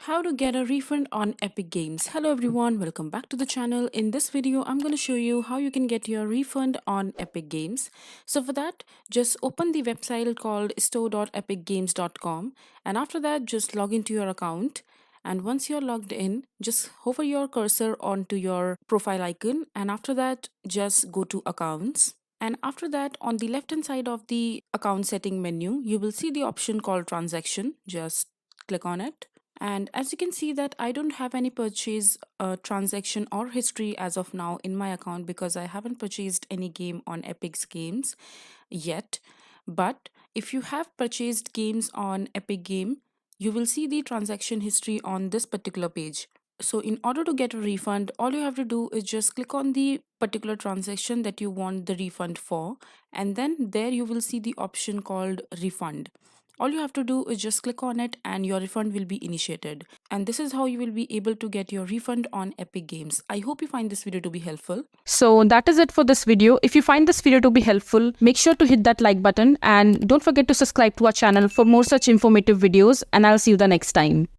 how to get a refund on Epic Games. Hello everyone, welcome back to the channel. In this video, I'm going to show you how you can get your refund on Epic Games. So for that, just open the website called store.epicgames.com, and after that, just log into your account. And once you're logged in, just hover your cursor onto your profile icon, and after that, just go to accounts. And after that, on the left hand side of the account setting menu, you will see the option called transaction. Just click on it. And as you can see that I don't have any purchase transaction or history as of now in my account because I haven't purchased any game on Epic's Games yet. But if you have purchased games on Epic Game, you will see the transaction history on this particular page. So in order to get a refund, all you have to do is just click on the particular transaction that you want the refund for, and then there you will see the option called refund. All you have to do is just click on it and your refund will be initiated. And this is how you will be able to get your refund on Epic Games. I hope you find this video to be helpful. So that is it for this video. If you find this video to be helpful, make sure to hit that like button and don't forget to subscribe to our channel for more such informative videos, and I'll see you the next time.